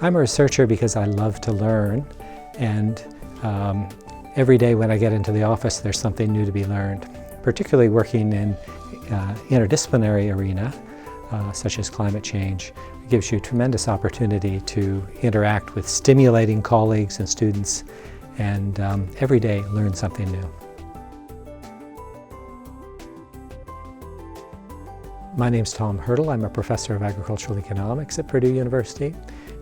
I'm a researcher because I love to learn, and every day when I get into the office there's something new to be learned. Particularly working in interdisciplinary arena, such as climate change, it gives you tremendous opportunity to interact with stimulating colleagues and students, and every day learn something new. My name's Tom Hurdle. I'm a professor of agricultural economics at Purdue University,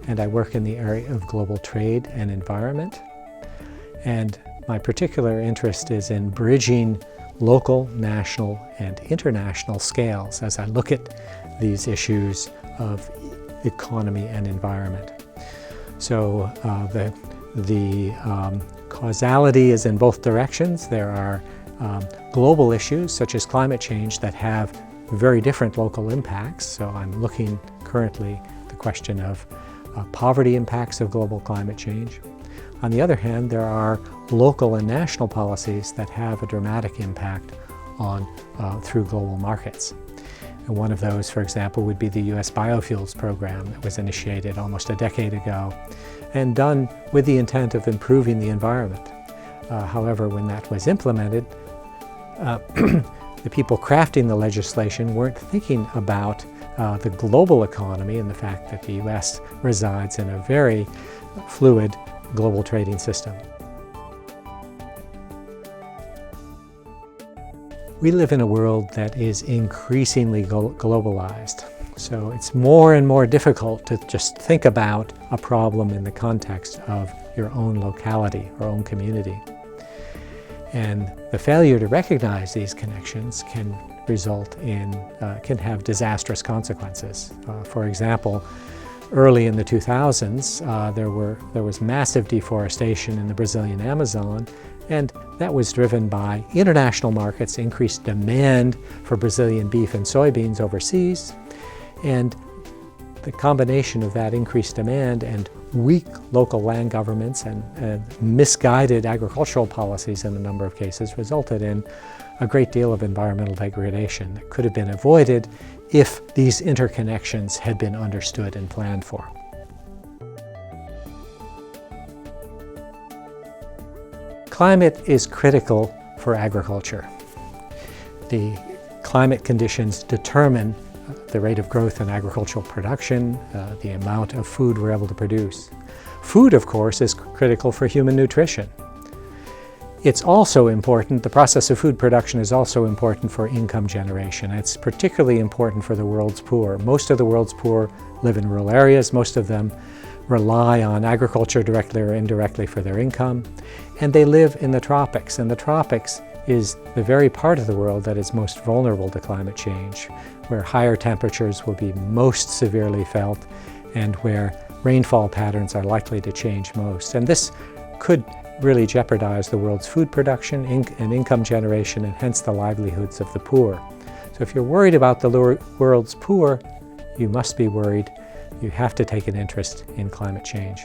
and I work in the area of global trade and environment. And my particular interest is in bridging local, national, and international scales as I look at these issues of economy and environment. So the causality is in both directions. There are global issues such as climate change that have very different local impacts. So I'm looking currently at the question of poverty impacts of global climate change. On the other hand, there are local and national policies that have a dramatic impact on through global markets. And one of those, for example, would be the U.S. biofuels program that was initiated almost a decade ago and done with the intent of improving the environment. However, when that was implemented, the people crafting the legislation weren't thinking about the global economy and the fact that the U.S. resides in a very fluid global trading system. We live in a world that is increasingly globalized. So it's more and more difficult to just think about a problem in the context of your own locality or own community. And the failure to recognize these connections can result in, can have disastrous consequences. For example, early in the 2000s, there was massive deforestation in the Brazilian Amazon, and that was driven by international markets, increased demand for Brazilian beef and soybeans overseas, and the combination of that increased demand and weak local land governments and misguided agricultural policies in a number of cases resulted in a great deal of environmental degradation that could have been avoided if these interconnections had been understood and planned for. Climate is critical for agriculture. The climate conditions determine the rate of growth in agricultural production, the amount of food we're able to produce. Food, of course, is critical for human nutrition. It's also important, the process of food production is also important for income generation. It's particularly important for the world's poor. Most of the world's poor live in rural areas. Most of them rely on agriculture directly or indirectly for their income. And they live in the tropics, and the tropics is the very part of the world that is most vulnerable to climate change, where higher temperatures will be most severely felt and where rainfall patterns are likely to change most. And this could really jeopardize the world's food production and income generation, and hence the livelihoods of the poor. So if you're worried about the world's poor, you must be worried. You have to take an interest in climate change.